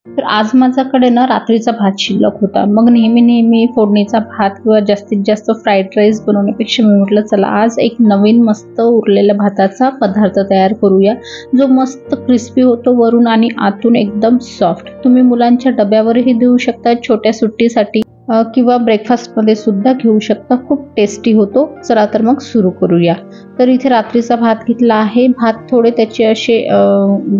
तर आज माझ्याकडे ना रात्रीचा भात शिल्लक होता. मग नेहमी फोडणीचा भात किंवा जास्तीत जास्त फ्राईड राईस बनवण्यापेक्षा मी म्हटलं चला आज एक नवीन मस्त उरलेल्या भाताचा पदार्थ तयार करूया, जो मस्त क्रिस्पी होतो वरून आणि आतून एकदम सॉफ्ट. तुम्ही मुलांच्या डब्यावरही देऊ शकता छोट्या सुट्टीसाठी किंवा ब्रेकफास्टमध्ये सुद्धा घेऊ शकता. खूप टेस्टी होतो. चला तर मग सुरू करूया. तर इथे रात्रीचा भात घेतला आहे. भात थोडे त्याचे असे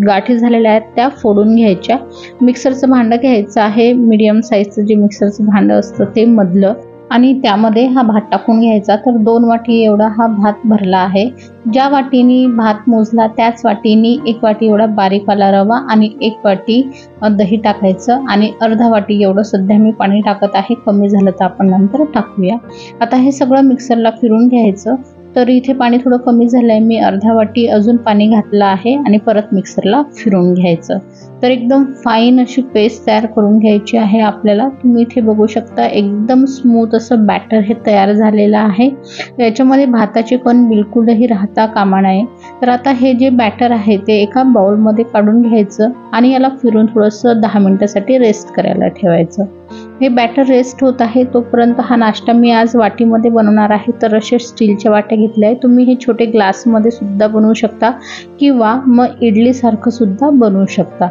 गाठी झालेले आहेत त्या फोडून घ्यायच्या. मिक्सरचं भांडं घ्यायचं आहे, मीडियम साईजचं जे मिक्सरचं भांडं असतं ते मधलं, आणि त्यामध्ये हा भात टाकून घ्यायचा. तर 2 वाटी एवढा हा भात भरला आहे. ज्या वाटीनी भात मोजला त्याच वाटीनी 1 वाटी एवढा बारीकवाला रवा आणि 1 वाटी दही टाकायचं आणि अर्धा वाटी एवढं सध्या मी पाणी टाकत आहे. कमी झालं तर आपण नंतर टाकूया. आता हे सगळं मिक्सरला फिरून घ्यायचं. तर इथे पाणी थोडं कमी झालं आहे. मी अर्धा वाटी अजून पाणी घातलं आहे आणि परत मिक्सरला फिरून घ्यायचं. तर एकदम फाईन अशी पेस्ट तयार करून घ्यायची आहे आपल्याला. तुम्ही इथे बघू शकता एकदम स्मूथ असं बॅटर हे तयार झालेलं आहे. याच्यामध्ये भाताचे कण बिलकुलही राहता कामा नये. तर आता हे जे बॅटर आहे ते एका बाउलमध्ये काढून घ्यायचं आणि याला फिरून थोडंसं 10 मिनिटासाठी रेस्ट करायला ठेवायचं. हे बॅटर रेस्ट होत आहे तोपर्यंत हा नाश्ता मी आज वाटीमध्ये बनवणार आहे. तर असे स्टीलच्या वाट्या घेतल्या आहे. तुम्ही हे छोटे ग्लासमध्ये सुद्धा बनवू शकता किंवा मग इडलीसारखं सुद्धा बनवू शकता.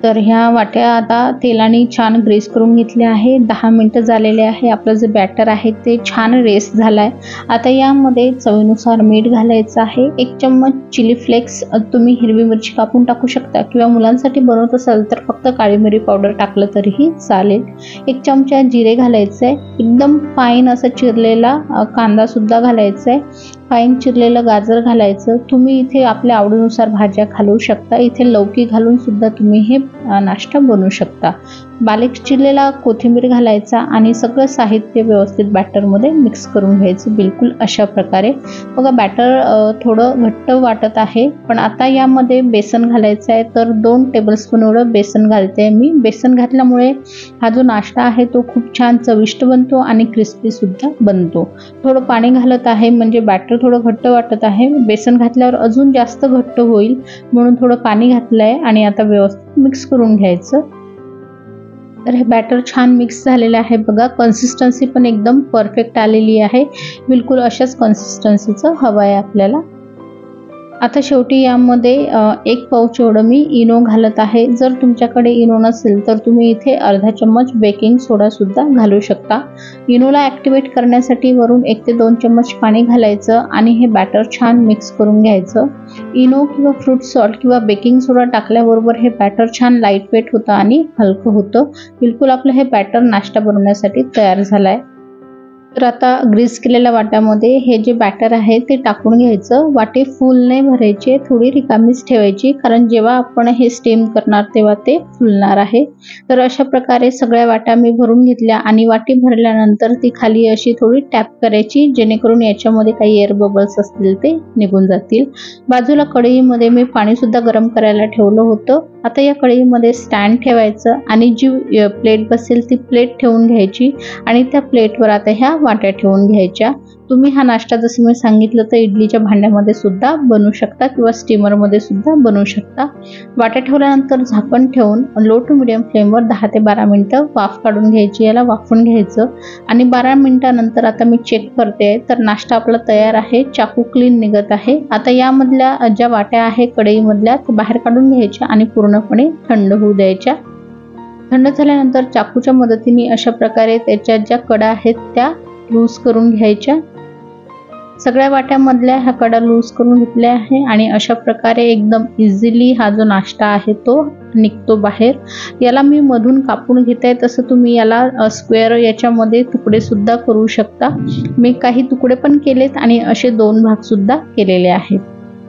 तर ह्या वाट्या आता तेलाने छान ग्रीस करून घेतल्या आहे. 10 मिनिटं झालेले आहे. आपलं जे बॅटर आहे ते छान रेस्ट झालं आहे. आता यामध्ये चवीनुसार मीठ घालायचं आहे. 1 चम्मच चिली फ्लेक्स, तुम्ही हिरवी मिरची कापून टाकू शकता किंवा मुलांसाठी बनवत असाल तर फक्त काळी मिरी पावडर टाकलं तरीही चालेल. 1 चमचा जिरे घालायचं आहे. एकदम फाईन असं चिरलेला कांदा सुद्धा घालायचा आहे. फाईन चिरलेलं गाजर घालायचं. तुम्ही इथे आपल्या आवडीनुसार भाज्या घालू शकता. इथे लौकी घालून सुद्धा तुम्ही हे नाश्ता बनवू शकता. बारीक चिरलेला कोथिंबीर घालायचा आणि सगळं साहित्य व्यवस्थित बॅटरमध्ये मिक्स करून घ्यायचं. बिलकुल अशा प्रकारे. बघा बॅटर थोडं घट्ट वाटत आहे, पण आता यामध्ये बेसन घालायचं आहे. तर 2 टेबलस्पून एवढं बेसन घालते मी. बेसन घातल्यामुळे हा जो नाश्ता आहे तो खूप छान चविष्ट बनतो आणि क्रिस्पी सुद्धा बनतो. थोडं पाणी घालत आहे म्हणजे बॅटर थोडं घट्ट वाटत आहे. बेसन घातल्यावर अजून जास्त घट्ट होईल म्हणून थोडं पाणी घातलं आहे आणि आता व्यवस्थित मिक्स करून घ्यायचं. तर हे बॅटर छान मिक्स झालेलं आहे. बघा कन्सिस्टन्सी पण एकदम परफेक्ट आलेली आहे. बिलकुल अशाच कन्सिस्टन्सीचं हवं आहे आपल्याला. आता शेवटी यामध्ये 1 पाऊच एवढं मी इनो घालत आहे. जर तुमच्याकडे इनो नसेल तर तुम्ही इथे अर्धा चम्मच बेकिंग सोडा सुद्धा घालू शकता. इनोला ॲक्टिवेट करण्यासाठी वरून 1 ते 2 चम्मच पाणी घालायचं आणि हे बॅटर छान मिक्स करून घ्यायचं. इनो किंवा फ्रूट सॉल्ट किंवा बेकिंग सोडा टाकल्याबरोबर हे बॅटर छान लाईट वेट होतं आणि हलकं होतं. बिलकुल आपलं हे बॅटर नाश्ता बनवण्यासाठी तयार झालं आहे. तर आता ग्रीस केलेल्या वाट्यामध्ये हे जे बॅटर आहे ते टाकून घ्यायचं. वाटी फुल नाही भरायची, थोडी रिकामीच ठेवायची, कारण जेव्हा आपण हे स्टीम करणार तेव्हा ते फुलणार आहे. तर अशा प्रकारे सगळ्या वाट्या मी भरून घेतल्या आणि वाटी भरल्यानंतर ती खाली अशी थोडी टॅप करायची, जेणेकरून याच्यामध्ये काही एअर बबल्स असतील ते निघून जातील. बाजूला कढईमध्ये मी पाणी सुद्धा गरम करायला ठेवलं होतं. आता या कढईमध्ये स्टँड ठेवायचं आणि जी प्लेट बसेल ती प्लेट ठेवून घ्यायची आणि त्या प्लेटवर आता ह्या वाट्या ठेवून घ्यायच्या. तुम्ही हा नाश्ता जसं मी सांगितलं तर इडलीच्या भांड्यामध्ये सुद्धा बनवू शकता किंवा स्टीमरमध्ये सुद्धा बनवू शकता. वाट्या ठेवल्यानंतर झाकण ठेवून लो टू मिडियम फ्लेमवर 10 ते 12 मिनिटं वाफ काढून घ्यायची. याला वाफून घ्यायचं आणि 12 मिनिटानंतर आता मी चेक करते तर नाश्ता आपला तयार आहे. चाकू क्लीन निघत आहे. आता यामधल्या ज्या वाट्या आहे कढईमधल्या त्या बाहेर काढून घ्यायच्या आणि पूर्णपणे थंड होऊ द्यायच्या. थंड झाल्यानंतर चाकूच्या मदतीने अशा प्रकारे त्याच्या ज्या कडा आहेत त्या लूज करून घ्यायच्या. सगळ्या वाट्यामधल्या ह्या कडा लूज करून घेतल्या आहे आणि अशा प्रकारे एकदम इझिली हा जो नाश्ता आहे तो निघतो बाहेर. याला मी मधून कापून घेते. तसं तुम्ही याला स्क्वेअर याच्यामध्ये तुकडे सुद्धा करू शकता. मी काही तुकडे पण केलेत आणि असे 2 भाग सुद्धा केलेले आहेत.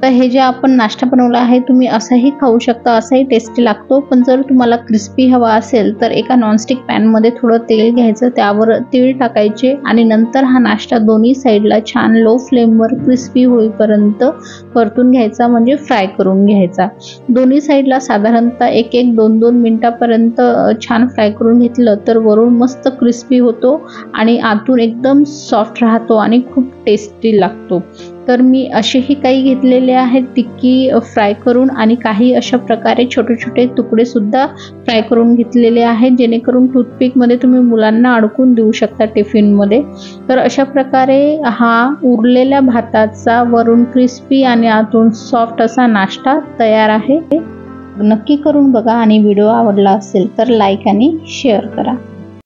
तर हे जे आपण नाश्ता बनवला आहे तुम्ही असाही खाऊ शकता, असाही टेस्टी लागतो. पण जर तुम्हाला क्रिस्पी हवा असेल तर एका नॉनस्टिक पॅनमध्ये थोडं तेल घ्यायचं, त्यावर तीळ टाकायचे आणि नंतर हा नाश्ता दोन्ही साईडला छान लो फ्लेमवर क्रिस्पी होईपर्यंत परतून घ्यायचा, म्हणजे फ्राय करून घ्यायचा. दोन्ही साईडला साधारणतः 1-2 मिनिटापर्यंत छान फ्राय करून घेतलं तर वरून मस्त क्रिस्पी होतो आणि आतून एकदम सॉफ्ट राहतो आणि खूप टेस्टी लागतो. तर मी असेही काही घेतलेले आहेत टिक्की फ्राय करून, आणि काही अशा प्रकारे छोटे छोटे तुकडे सुद्धा फ्राय करून घेतलेले आहेत, जेणेकरून टूथपिकमध्ये तुम्ही मुलांना अडकून देऊ शकता टिफिनमध्ये। तर अशा प्रकारे हा उरलेल्या भाताचा वरून क्रिस्पी आणि आतून सॉफ्ट असा नाश्ता तयार आहे। नक्की करून बघा, आणि व्हिडिओ आवडला असेल तर लाईक आणि शेअर करा।